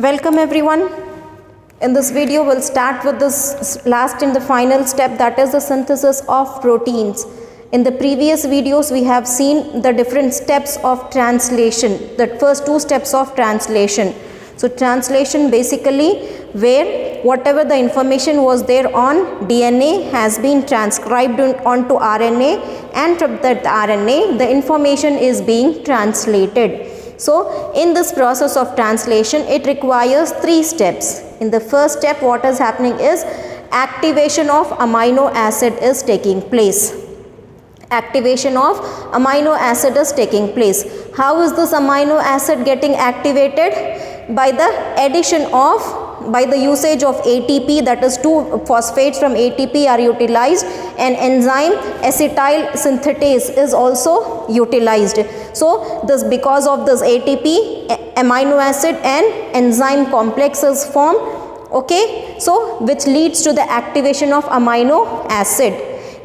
Welcome everyone. In this video we'll start with this last and the final step, that is the synthesis of proteins. In the previous videos we have seen the different steps of translation, the first two steps of translation. So translation basically where whatever the information was there on DNA has been transcribed onto RNA, and from that RNA the information is being translated. So in this process of translation it requires three steps. In the first step what is happening is activation of amino acid is taking place. Activation of amino acid is taking place. How is this amino acid getting activated? By the addition of, by the usage of ATP, that is two phosphates from ATP are utilized, and enzyme acetyl synthetase is also utilized. So this, because of this ATP, amino acid and enzyme complex is formed, okay, so which leads to the activation of amino acid.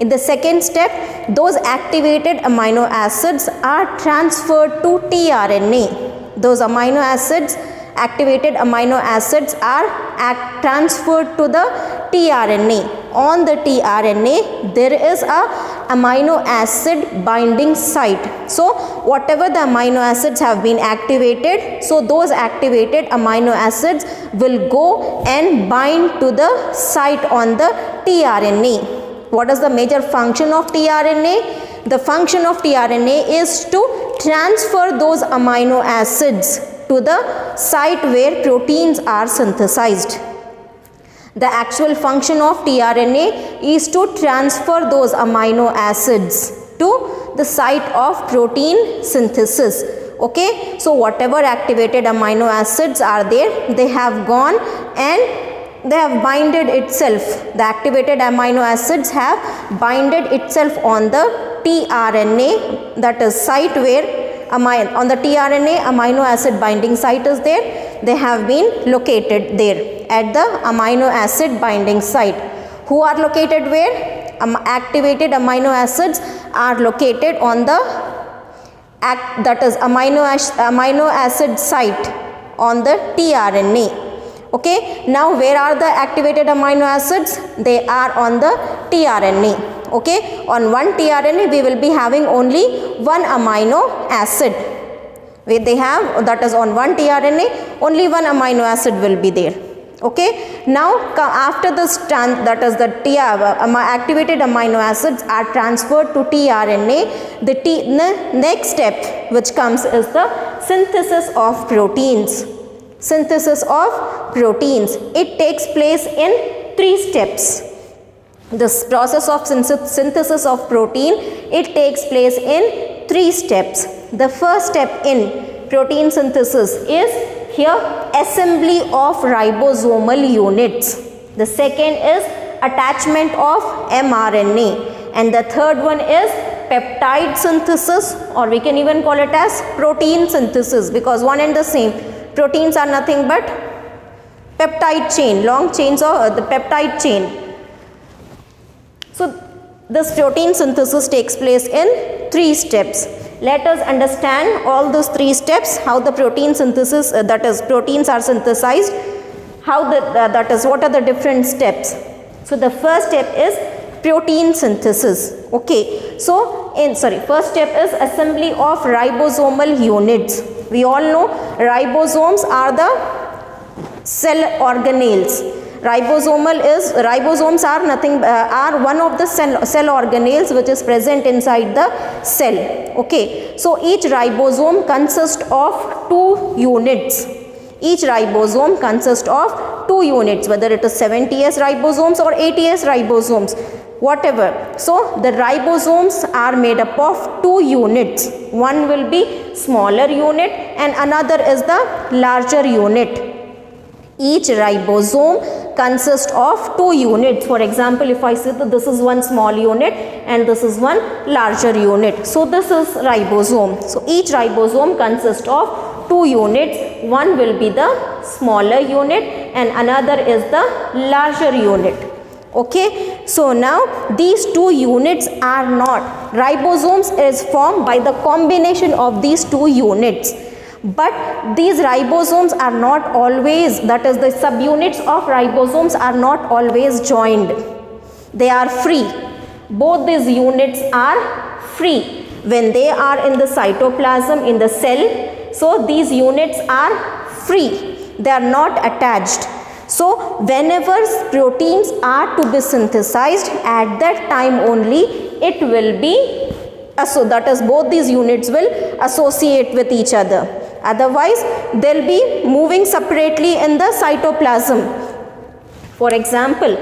In the second step, those activated amino acids are transferred to tRNA. Those amino acids, activated amino acids are transferred to the tRNA. On the tRNA there is a amino acid binding site. So whatever the amino acids have been activated, so those activated amino acids will go and bind to the site on the tRNA. What is the major function of tRNA? The function of tRNA is to transfer those amino acids to the site where proteins are synthesized. The actual function of tRNA is to transfer those amino acids to the site of protein synthesis. Okay, so whatever activated amino acids are there, they have gone and they have binded itself. The activated amino acids have binded itself on the tRNA, that is site where on the tRNA amino acid binding site is there. They have been located there at the amino acid binding site. Who are located where? Activated amino acids are located on the that is amino acid site on the tRNA. Okay, now where are the activated amino acids? They are on the tRNA. Okay, on one tRNA we will be having only one amino acid. Where they have, that is on one tRNA only one amino acid will be there. Okay, now after this that is the activated amino acids are transferred to tRNA, the next step which comes is the synthesis of proteins. Synthesis of proteins. It takes place in three steps. This process of synthesis of protein, it takes place in three steps. The first step in protein synthesis is here assembly of ribosomal units. The second is attachment of mRNA, and the third one is peptide synthesis, or we can even call it as protein synthesis, because one and the same. Proteins are nothing but peptide chain, long chains of the peptide chain. So this protein synthesis takes place in three steps. Let us understand all those three steps, how the protein synthesis, that is proteins are synthesized, how that is what are the different steps. So the first step is protein synthesis. Okay, so first step is assembly of ribosomal units. We all know ribosomes are the cell organelles. Ribosomes are nothing are one of the cell organelles which is present inside the cell. Okay, so each ribosome consists of two units. Each ribosome consists of two units, whether it is 70S ribosomes or 80S ribosomes, whatever. So the ribosomes are made up of two units. One will be smaller unit and another is the larger unit. Each ribosome consists of two units. For example, if I say that this is one small unit and this is one larger unit, so this is ribosome. So each ribosome consists of two units. One will be the smaller unit and another is the larger unit. Okay, so now these two units are not, ribosomes is formed by the combination of these two units. But these ribosomes are not always, that is the subunits of ribosomes are not always joined. They are free. Both these units are free when they are in the cytoplasm, in the cell. So these units are free. They are not attached. So whenever proteins are to be synthesized, at that time only it will be, so that is both these units will associate with each other. Otherwise they will be moving separately in the cytoplasm. For example,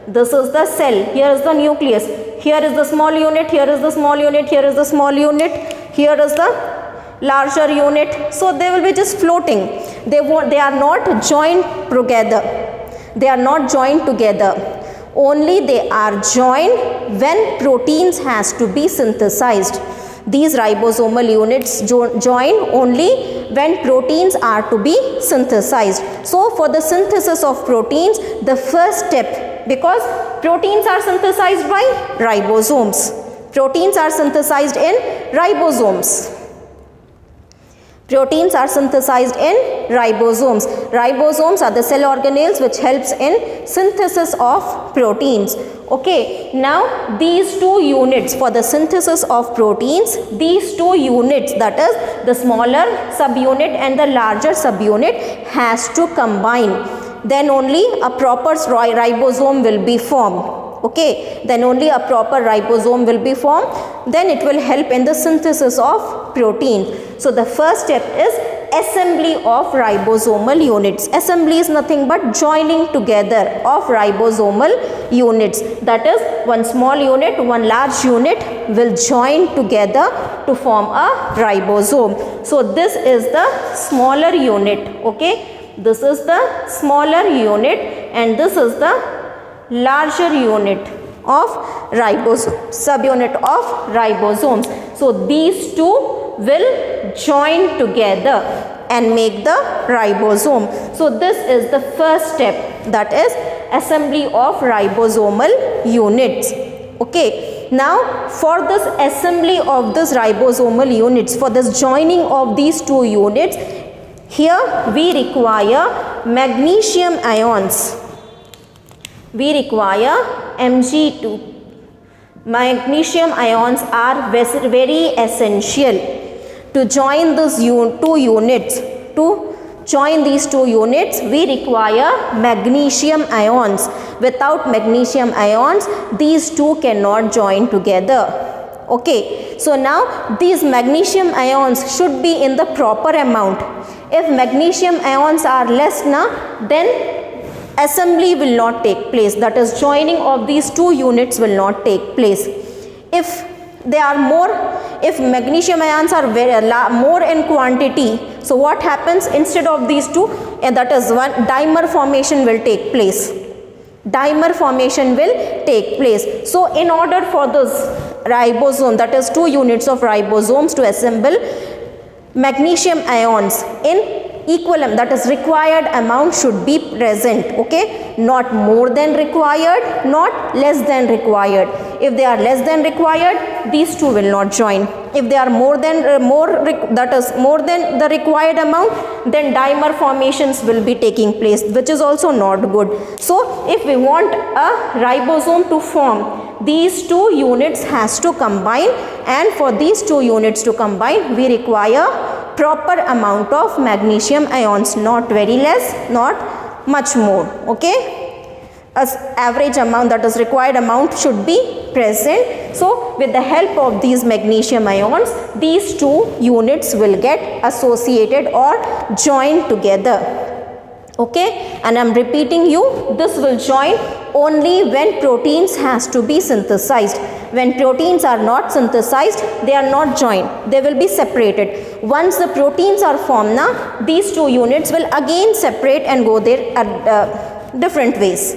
this is the cell, here is the nucleus, here is the small unit, here is the small unit, here is the small unit, here is the larger unit. So they will be just floating. They are not joined together. They are not joined together. Only they are joined when proteins has to be synthesized. These ribosomal units join only when proteins are to be synthesized. So for the synthesis of proteins, the first step, because proteins are synthesized by ribosomes. Proteins are synthesized in ribosomes. Proteins are synthesized in ribosomes. Ribosomes are the cell organelles which helps in synthesis of proteins. Okay, now these two units for the synthesis of proteins, these two units, that is the smaller subunit and the larger subunit, has to combine. Then only a proper ribosome will be formed. Okay, then only a proper ribosome will be formed. Then it will help in the synthesis of protein. So the first step is assembly of ribosomal units. Assembly is nothing but joining together of ribosomal units. That is, one small unit, one large unit will join together to form a ribosome. So this is the smaller unit. Okay, this is the smaller unit and this is the larger unit of ribosome, subunit of ribosomes. So these two will join together and make the ribosome. So this is the first step, that is assembly of ribosomal units. Okay, now for this assembly of this ribosomal units, for this joining of these two units, here we require magnesium ions. We require Mg2. Magnesium ions are very essential to join these two units. To join these two units, we require magnesium ions. Without magnesium ions, these two cannot join together. Okay, so now these magnesium ions should be in the proper amount. If magnesium ions are less, then assembly will not take place, that is joining of these two units will not take place. If they are more, if magnesium ions are more in quantity, so what happens, instead of these two, and that is one dimer formation will take place. Dimer formation will take place. So in order for this ribosome, that is two units of ribosomes to assemble, magnesium ions in equal, that is required amount should be present. Okay, not more than required, not less than required. If they are less than required, these two will not join. If they are more than that is more than the required amount, then dimer formations will be taking place, which is also not good. So if we want a ribosome to form, these two units has to combine, and for these two units to combine, we require proper amount of magnesium ions, not very less, not much more. Okay, as average amount, that is required amount, should be present. So with the help of these magnesium ions, these two units will get associated or joined together. Okay, and I am repeating you, this will join only when proteins has to be synthesized. When proteins are not synthesized, they are not joined, they will be separated. Once the proteins are formed, these two units will again separate and go their different ways.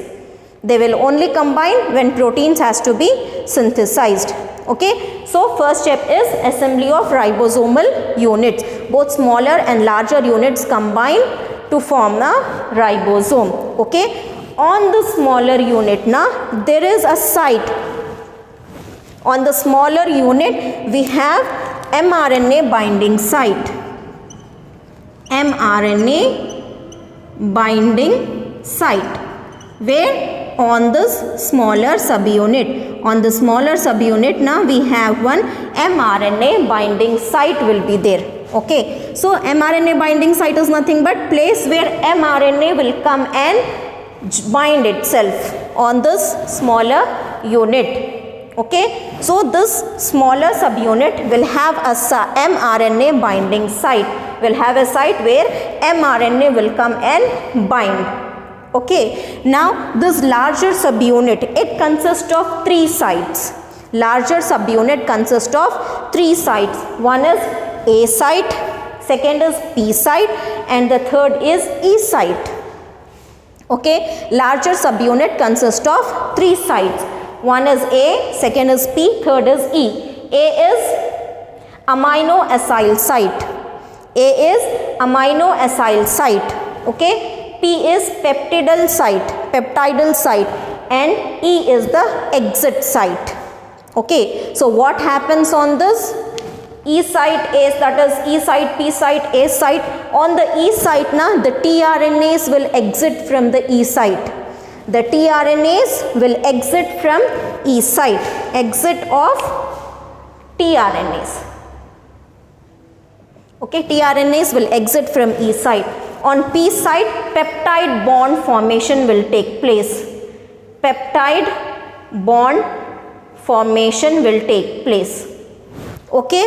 They will only combine when proteins has to be synthesized. Okay, so first step is assembly of ribosomal units. Both smaller and larger units combine to form a ribosome. Okay, on the smaller unit, there is a site. On the smaller unit, we have mRNA binding site. mRNA binding site. Where? On this smaller subunit. On the smaller subunit, now we have one mRNA binding site will be there. Okay, so mRNA binding site is nothing but place where mRNA will come and bind itself on this smaller unit. Okay, so this smaller subunit will have a mRNA binding site, will have a site where mRNA will come and bind. Okay, now this larger subunit, it consists of 3 sites. Larger subunit consists of 3 sites. One is A site, second is P site, and the third is E site. Okay, larger subunit consists of 3 sites. One is A, second is P, third is E. A is amino acyl site. A is amino acyl site. Okay, P is peptidal site, and E is the exit site. Okay, so what happens on this E site, that is E site, P site, A site? On the E site, now the tRNAs will exit from the E site. The tRNAs will exit from E site. Exit of tRNAs. Okay, tRNAs will exit from E site. On P site, peptide bond formation will take place. Peptide bond formation will take place. Okay,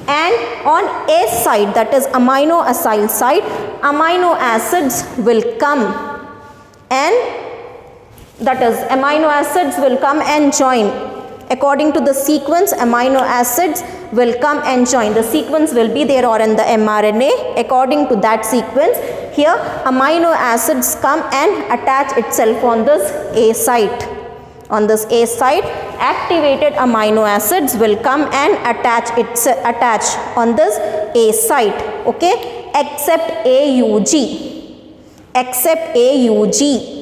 and on A side, that is amino acyl site, amino acids will come and join. According to the sequence, amino acids will come and join. The sequence will be there or in the mRNA. According to that sequence, here amino acids come and attach itself on this A site. On this A site, activated amino acids will come and attach on this A site. Okay, except AUG. Except AUG.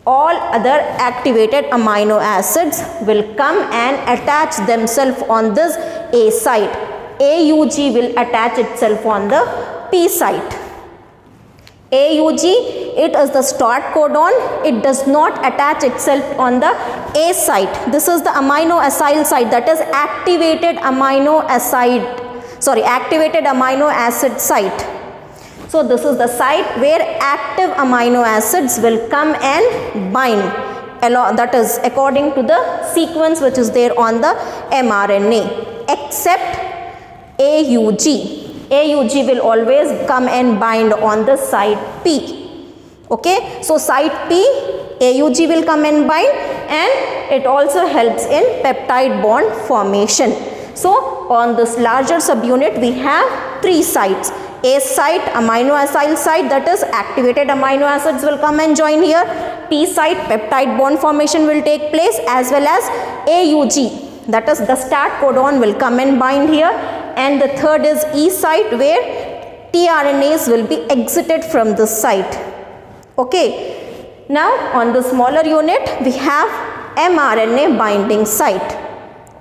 All other activated amino acids will come and attach themselves on this A site. AUG will attach itself on the P site. AUG, it is the start codon. It does not attach itself on the A site. This is the amino acyl site, that is activated amino acid site. So this is the site where active amino acids will come and bind. That is according to the sequence which is there on the mRNA. Except AUG. AUG will always come and bind on the site P. Okay, so site P, AUG will come and bind, and it also helps in peptide bond formation. So on this larger subunit, we have 3 sites. A site, amino acyl site, that is activated amino acids will come and join here. P site, peptide bond formation will take place, as well as AUG, that is the start codon will come and bind here. And the third is E site, where tRNAs will be exited from this site. Okay, now on the smaller unit, we have mRNA binding site.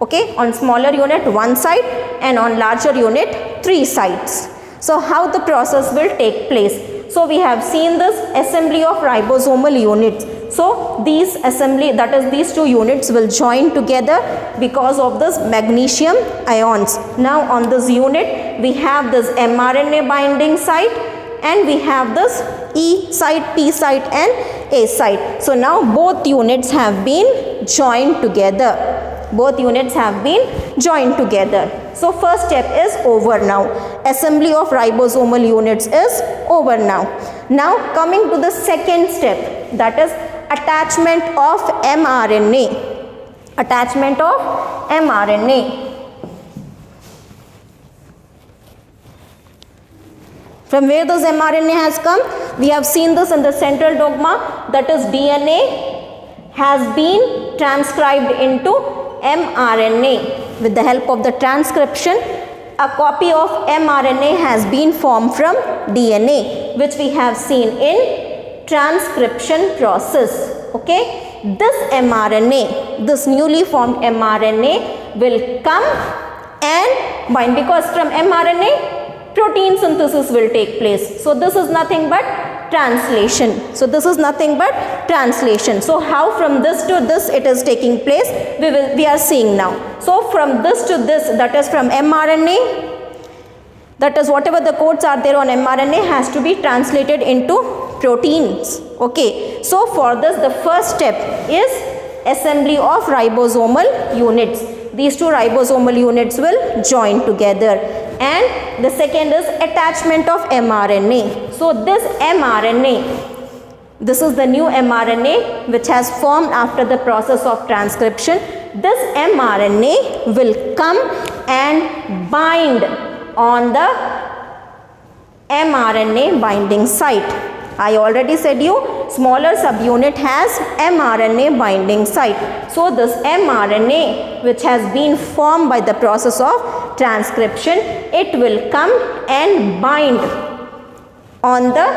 Okay, on smaller unit 1 site, and on larger unit 3 sites. So how the process will take place? So we have seen this assembly of ribosomal units. So these assembly, that is these 2 units will join together because of this magnesium ions. Now on this unit, we have this mRNA binding site, and we have this E site, P site, and A site. So now both units have been joined together. Both units have been joined together. So first step is over now. Assembly of ribosomal units is over now. Now coming to the second step, that is attachment of mRNA. Attachment of mRNA. From where this mRNA has come? We have seen this in the central dogma, that is DNA has been transcribed into mRNA. With the help of the transcription, a copy of mRNA has been formed from DNA, which we have seen in transcription process. Okay, this mRNA, this newly formed mRNA will come and bind, because from mRNA protein synthesis will take place. So this is nothing but translation. So this is nothing but translation. So how from this to this it is taking place, we are seeing now. So from this to this, that is from mRNA, that is whatever the codes are there on mRNA has to be translated into proteins. Okay, so for this the first step is assembly of ribosomal units. These two ribosomal units will join together, and the second is attachment of mRNA. So this mRNA, this is the new mRNA which has formed after the process of transcription. This mRNA will come and bind on the mRNA binding site. I already said you, smaller subunit has mRNA binding site. So this mRNA which has been formed by the process of transcription, it will come and bind on the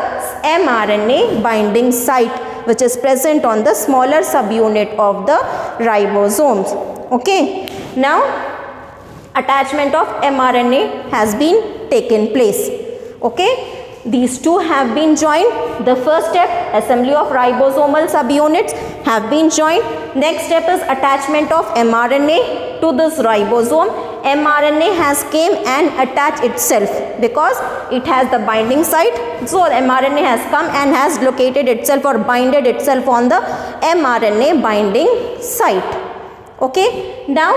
mRNA binding site which is present on the smaller subunit of the ribosomes. Okay, now attachment of mRNA has been taken place. Okay, these two have been joined. The first step, assembly of ribosomal subunits, have been joined. Next step is attachment of mRNA to this ribosome. mRNA has came and attached itself because it has the binding site. So mRNA has come and has located itself or binded itself on the mRNA binding site. Okay, now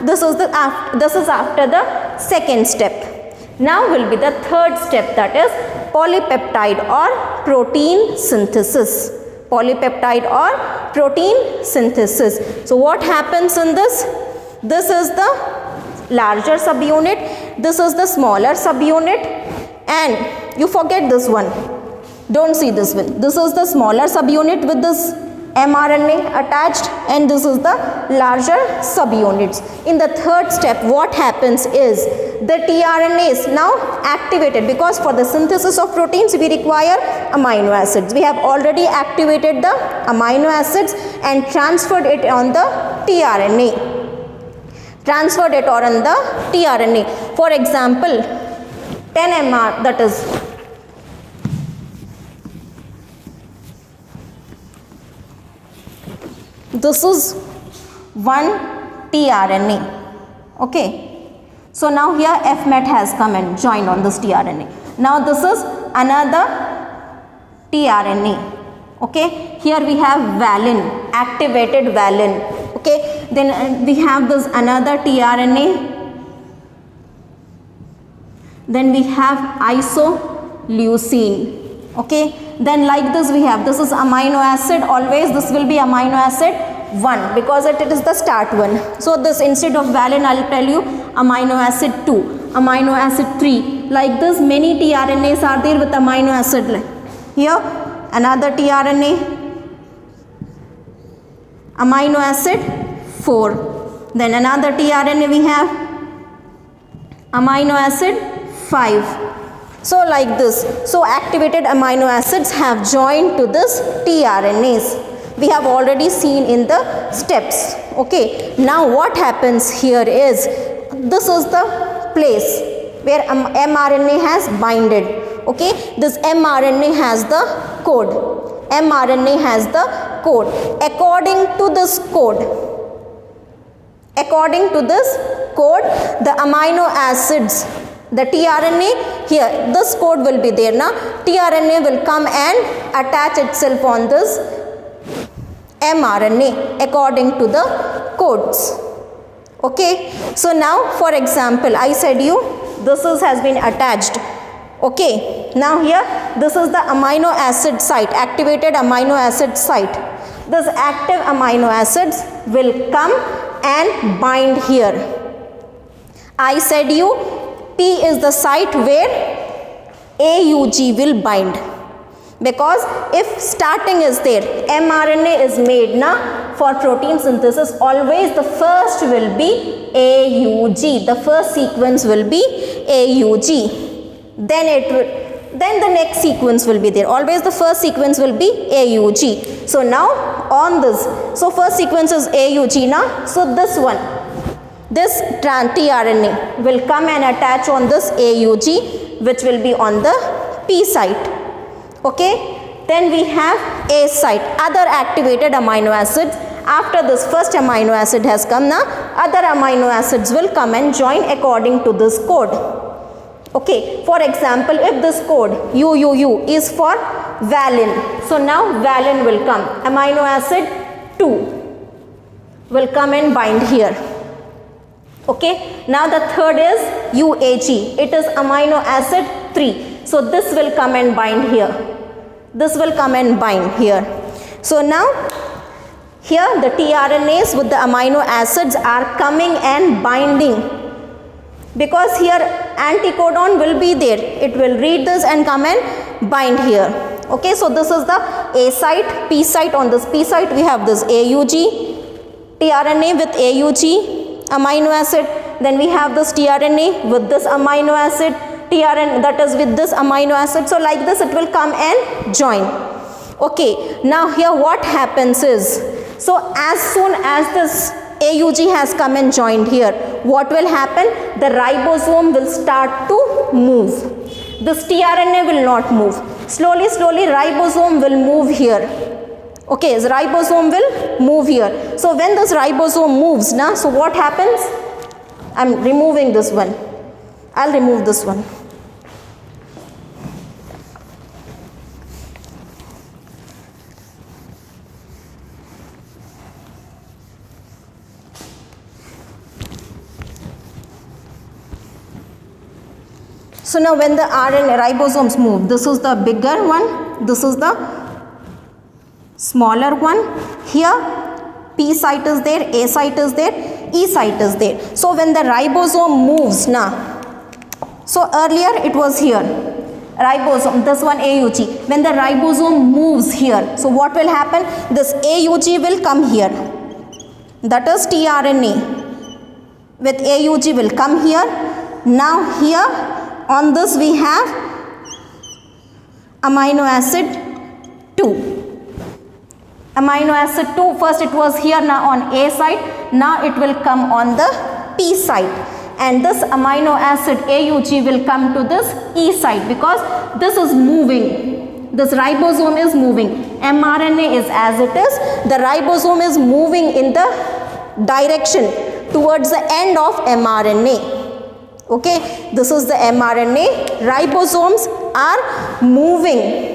this is after the second step. Now will be the third step, that is polypeptide or protein synthesis. Polypeptide or protein synthesis. So what happens in this? This is the larger subunit, this is the smaller subunit, and you forget this one. Don't see this one. This is the smaller subunit with this mRNA attached, and this is the larger subunits. In the third step, what happens is the tRNA is now activated, because for the synthesis of proteins we require amino acids. We have already activated the amino acids and transferred it on the tRNA. Transferred it on the tRNA. For example, 10 mR, that is this is one tRNA. Okay. So now here FMET has come and joined on this tRNA. Now this is another tRNA. Okay. Here we have valine, activated valine. Okay. Then we have this another tRNA. Then we have isoleucine. Okay. Then like this we have, this is amino acid, always this will be amino acid 1 because it is the start one. So this instead of valine I will tell you amino acid 2, amino acid 3. Like this many tRNAs are there with amino acid. Here another tRNA, amino acid 4. Then another tRNA we have amino acid 5. So like this. So activated amino acids have joined to this tRNAs. We have already seen in the steps. Okay. Now what happens here is, this is the place where mRNA has binded. Okay. This mRNA has the code. mRNA has the code. According to this code, the amino acids, the tRNA, here this code will be there now. tRNA will come and attach itself on this mRNA according to the codes. Okay. So now for example I said you this has been attached. Okay. Now here this is the amino acid site, activated amino acid site. This active amino acids will come and bind here. I said you P is the site where AUG will bind, because if starting is there, mRNA is made now for protein synthesis, always the first will be AUG, the first sequence will be AUG, then the next sequence will be there, always the first sequence will be AUG. So now on this, so first sequence is AUG now, so this one, this tRNA will come and attach on this AUG. which will be on the P site. Okay, then we have A site, other activated amino acids. After this first amino acid has come, now other amino acids will come and join according to this code. Okay, for example, if this code UUU is for valine, so now valine will come, amino acid 2 will come and bind here. Okay, now the third is UAG, it is amino acid 3, so this will come and bind here, this will come and bind here. So now here the tRNAs with the amino acids are coming and binding, because here anticodon will be there, it will read this and come and bind here. Okay, so this is the A site, P site. On this P site we have this AUG, tRNA with AUG amino acid, then we have this tRNA with this amino acid, tRNA that is with this amino acid. So like this it will come and join. Okay, now here what happens is, so as soon as this AUG has come and joined here, what will happen? The ribosome will start to move. This tRNA will not move. Slowly ribosome will move here. Okay, the ribosome will move here. So when this ribosome moves, now, so what happens? I'm removing this one. I'll remove this one. So now when the RNA ribosomes move, this is the bigger one, this is the smaller one. Here P site is there, A site is there, E site is there. So when the ribosome moves now, so earlier it was here, ribosome, this one AUG. When the ribosome moves here, so what will happen? This AUG will come here, that is tRNA with AUG will come here. Now here on this we have amino acid 2. Amino acid 2, first it was here, now on A site, now it will come on the P site, and this amino acid AUG will come to this E site, because this is moving, this ribosome is moving, mRNA is as it is, the ribosome is moving in the direction towards the end of mRNA. Okay, this is the mRNA, ribosomes are moving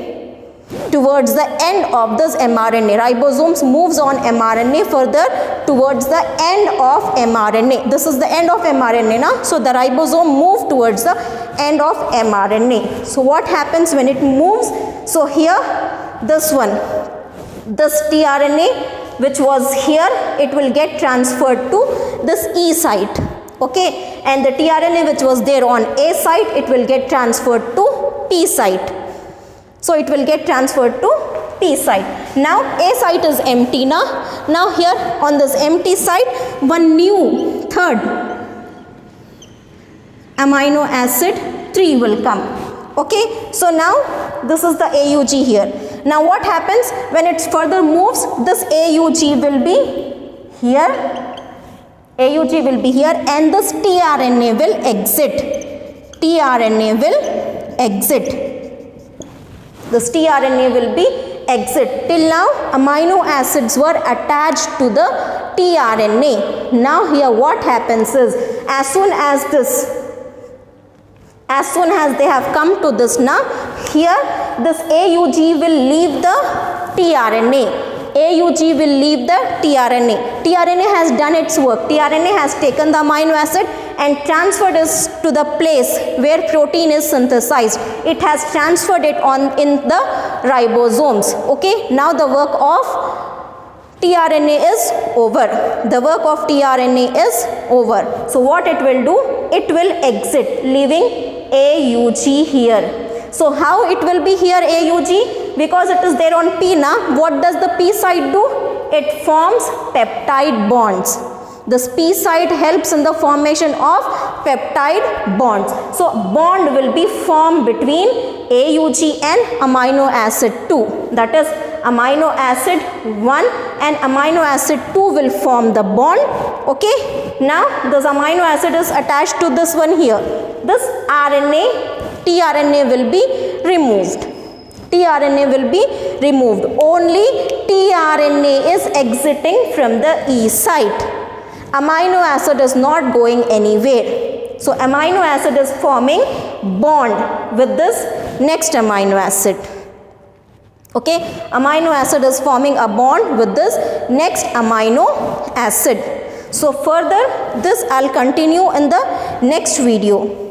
towards the end of this mRNA, ribosomes moves on mRNA further towards the end of mRNA, this is the end of mRNA now, so the ribosome move towards the end of mRNA. So what happens when it moves? So here this one, this tRNA which was here, it will get transferred to this E site. Okay, and the tRNA which was there on A site, it will get transferred to P site. So it will get transferred to P site. Now A site is empty now. Now here on this empty site, one new third amino acid 3 will come. Okay, so now this is the AUG here. Now what happens when it further moves? This AUG will be here. AUG will be here, and this tRNA will exit. tRNA will exit. This tRNA will be exit. Till now amino acids were attached to the tRNA. Now here what happens is, as soon as they have come to this, now here this AUG will leave the tRNA. AUG will leave the tRNA. tRNA has done its work. tRNA has taken the amino acid and transferred it to the place where protein is synthesized. It has transferred it on in the ribosomes. Okay, now the work of tRNA is over. The work of tRNA is over. So what it will do? It will exit, leaving AUG here. So how it will be here AUG? Because it is there on P now, what does the P site do? It forms peptide bonds. This P site helps in the formation of peptide bonds. So bond will be formed between AUG and amino acid 2. That is amino acid 1 and amino acid 2 will form the bond. Okay. Now this amino acid is attached to this one here. This RNA tRNA will be removed. tRNA will be removed. Only tRNA is exiting from the E site. Amino acid is not going anywhere. So amino acid is forming bond with this next amino acid. Okay, amino acid is forming a bond with this next amino acid. So further this I'll continue in the next video.